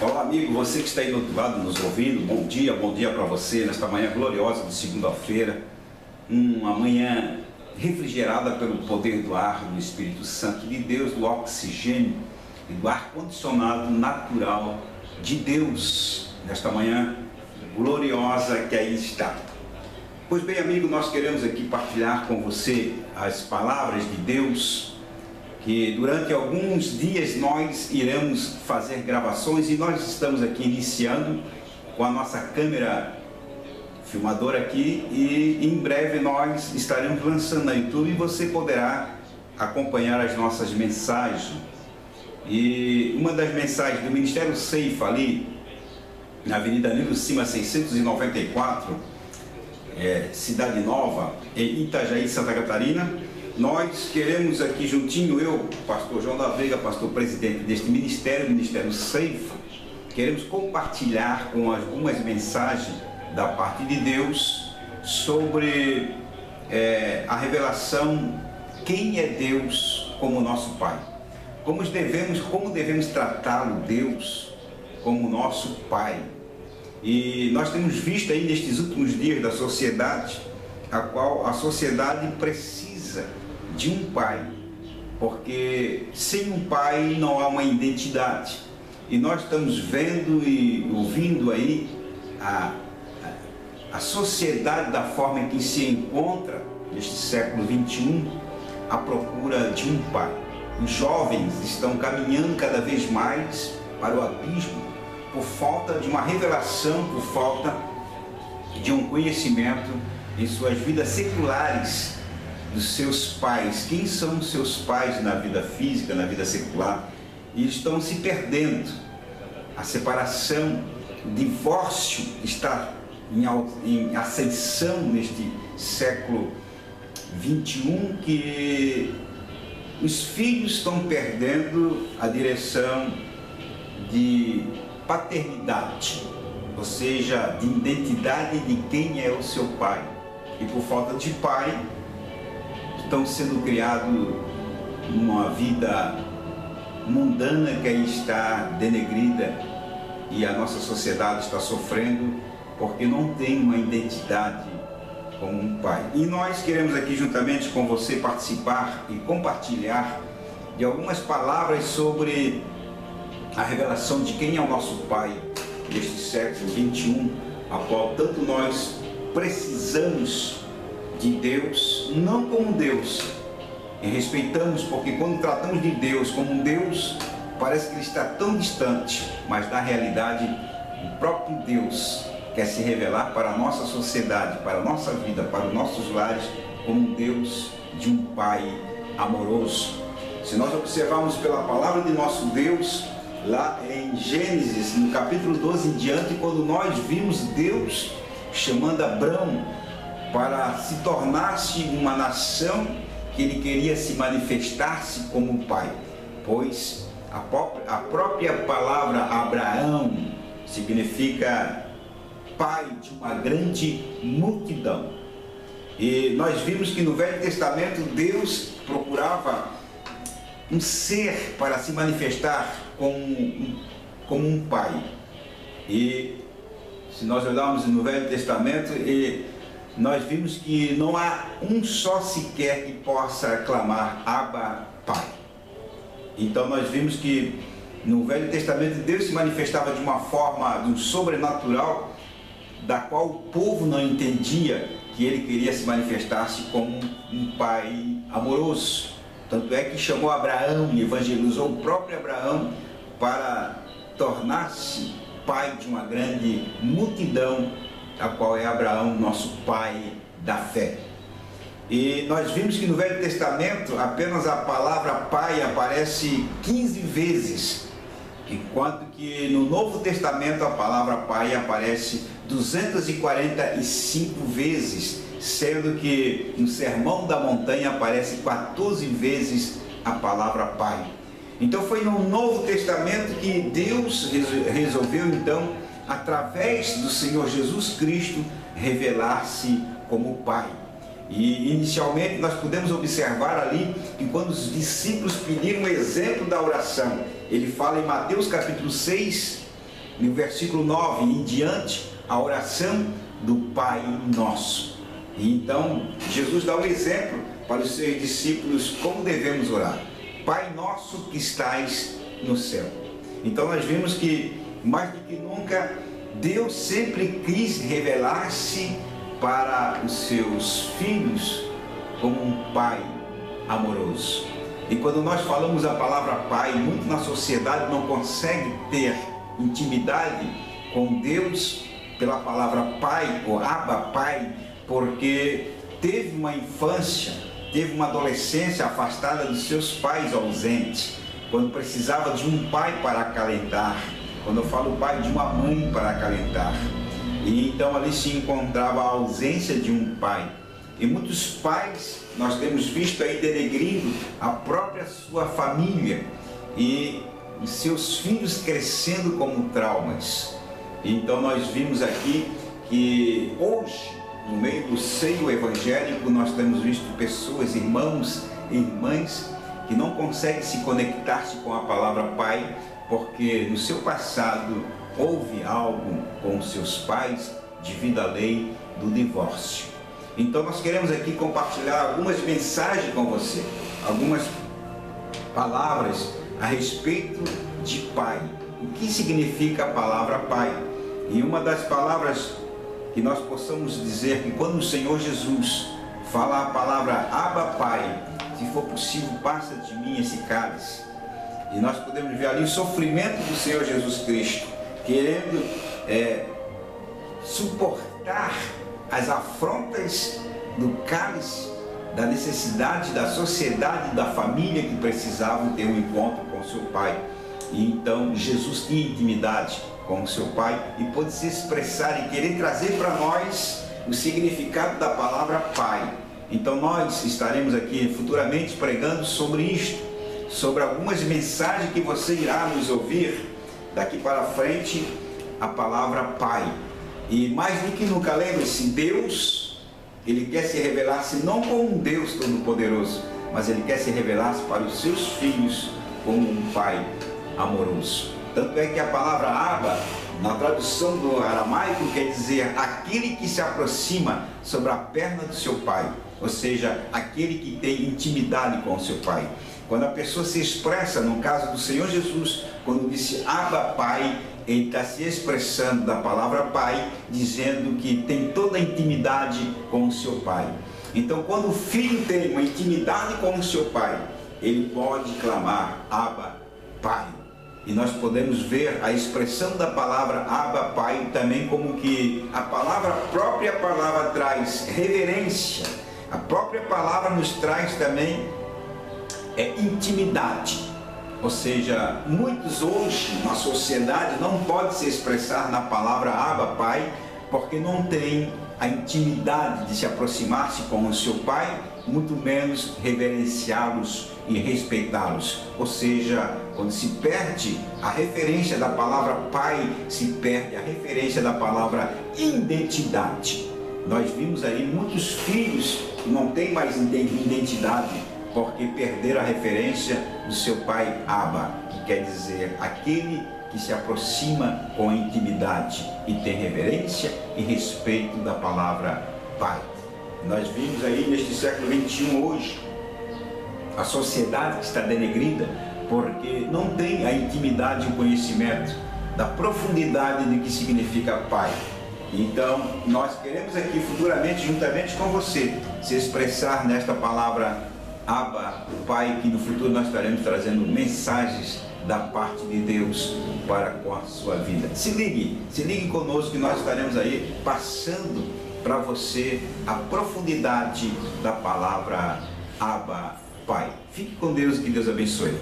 Olá amigo, você que está aí do outro lado nos ouvindo, bom dia para você nesta manhã gloriosa de segunda-feira, uma manhã refrigerada pelo poder do ar, do Espírito Santo de Deus, do oxigênio e do ar-condicionado natural de Deus, nesta manhã gloriosa que aí está. Pois bem amigo, nós queremos aqui partilhar com você as palavras de Deus, que durante alguns dias nós iremos fazer gravações e nós estamos aqui iniciando com a nossa câmera filmadora aqui e em breve nós estaremos lançando na YouTube e você poderá acompanhar as nossas mensagens. E uma das mensagens do Ministério Ceifa ali na Avenida Nilo Cima 694, Cidade Nova, em Itajaí, Santa Catarina. Nós queremos aqui juntinho, eu, pastor João da Veiga, pastor presidente deste ministério, Ministério Ceifa, queremos compartilhar com algumas mensagens da parte de Deus sobre a revelação, quem é Deus como nosso Pai. Como devemos tratá-lo, Deus, como nosso Pai. E nós temos visto aí nestes últimos dias da sociedade, a qual a sociedade precisa de um pai, porque sem um pai não há uma identidade. E nós estamos vendo e ouvindo aí a sociedade da forma em que se encontra neste século XXI à procura de um pai. Os jovens estão caminhando cada vez mais para o abismo por falta de uma revelação, por falta de um conhecimento em suas vidas seculares dos seus pais. Quem são os seus pais na vida física, na vida secular? E estão se perdendo. A separação, o divórcio está em ascensão neste século XXI, que os filhos estão perdendo a direção de paternidade, ou seja, de identidade de quem é o seu pai. E por falta de pai, estão sendo criados uma vida mundana que aí está denegrida e a nossa sociedade está sofrendo porque não tem uma identidade como um pai. E nós queremos aqui juntamente com você participar e compartilhar de algumas palavras sobre a revelação de quem é o nosso pai neste século XXI, a qual tanto nós precisamos de Deus, não como Deus, e respeitamos, porque quando tratamos de Deus como um Deus, parece que ele está tão distante, mas na realidade o próprio Deus quer se revelar para a nossa sociedade, para a nossa vida, para os nossos lares, como um Deus de um Pai amoroso. Se nós observarmos pela palavra de nosso Deus, lá em Gênesis, no capítulo 12 em diante, quando nós vimos Deus chamando Abrão para se tornar-se uma nação, que ele queria se manifestar-se como pai, pois a própria palavra Abraão significa pai de uma grande multidão. E nós vimos que no Velho Testamento Deus procurava um ser para se manifestar como um pai. E se nós olharmos no Velho Testamento, nós vimos que não há um só sequer que possa clamar Abba, Pai. Então nós vimos que no Velho Testamento Deus se manifestava de uma forma, de um sobrenatural, da qual o povo não entendia que ele queria se manifestar-se como um pai amoroso. Tanto é que chamou Abraão e evangelizou o próprio Abraão para tornar-se pai de uma grande multidão, a qual é Abraão, nosso pai da fé. E nós vimos que no Velho Testamento apenas a palavra pai aparece 15 vezes, enquanto que no Novo Testamento a palavra pai aparece 245 vezes, sendo que no Sermão da Montanha aparece 14 vezes a palavra pai. Então foi no Novo Testamento que Deus resolveu então, através do Senhor Jesus Cristo, revelar-se como Pai. E inicialmente nós podemos observar ali que quando os discípulos pediram o exemplo da oração, ele fala em Mateus capítulo 6, no versículo 9 em diante, a oração do Pai Nosso. E então Jesus dá um exemplo para os seus discípulos como devemos orar. Pai Nosso que estais no céu. Então nós vimos que mais do que nunca Deus sempre quis revelar-se para os seus filhos como um Pai amoroso. E quando nós falamos a palavra Pai, muito na sociedade não consegue ter intimidade com Deus pela palavra Pai ou Abba Pai, porque teve uma infância, teve uma adolescência afastada dos seus pais ausentes, quando precisava de um pai para acalentar. Quando eu falo pai, de uma mãe para acalentar. E então ali se encontrava a ausência de um pai. E muitos pais nós temos visto aí denegrindo a própria sua família e seus filhos crescendo como traumas. Então nós vimos aqui que hoje, no meio do seio evangélico, nós temos visto pessoas, irmãos e irmãs, que não conseguem se conectar-se com a palavra Pai, porque no seu passado houve algo com seus pais devido à lei do divórcio. Então nós queremos aqui compartilhar algumas mensagens com você, algumas palavras a respeito de Pai. O que significa a palavra Pai? E uma das palavras que nós possamos dizer que quando o Senhor Jesus fala a palavra Abba Pai, se for possível, passa de mim esse cálice. E nós podemos ver ali o sofrimento do Senhor Jesus Cristo, querendo suportar as afrontas do cálice, da necessidade da sociedade, da família que precisavam ter um encontro com seu Pai. E então Jesus tinha intimidade com o seu Pai e pôde se expressar e querer trazer para nós o significado da palavra Pai. Então nós estaremos aqui futuramente pregando sobre isto, sobre algumas mensagens que você irá nos ouvir daqui para frente, a palavra Pai. E mais do que nunca, lembre-se, Deus, Ele quer se revelar-se não como um Deus todo-poderoso, mas Ele quer se revelar-se para os seus filhos como um Pai amoroso. Tanto é que a palavra Abba, na tradução do aramaico, quer dizer aquele que se aproxima sobre a perna do seu pai, ou seja, aquele que tem intimidade com o seu pai. Quando a pessoa se expressa, no caso do Senhor Jesus, quando disse Abba Pai, ele está se expressando da palavra Pai, dizendo que tem toda a intimidade com o seu pai. Então, quando o filho tem uma intimidade com o seu pai, ele pode clamar Abba Pai. E nós podemos ver a expressão da palavra Abba Pai também como que a própria palavra traz reverência. A própria palavra nos traz também intimidade. Ou seja, muitos hoje na sociedade não podem se expressar na palavra Abba Pai porque não tem a intimidade de se aproximar-se com o seu pai, muito menos reverenciá-los e respeitá-los. Ou seja, quando se perde a referência da palavra Pai, se perde a referência da palavra identidade. Nós vimos aí muitos filhos que não têm mais identidade porque perderam a referência do seu pai Abba, que quer dizer aquele que se aproxima com intimidade e tem reverência e respeito da palavra Pai. Nós vimos aí neste século XXI hoje a sociedade que está denegrida porque não tem a intimidade e o conhecimento da profundidade do que significa Pai. Então nós queremos aqui futuramente, juntamente com você, se expressar nesta palavra Abba Pai, que no futuro nós estaremos trazendo mensagens da parte de Deus para com a sua vida. Se ligue conosco que nós estaremos aí passando para você a profundidade da palavra Abba Pai. Fique com Deus e que Deus abençoe.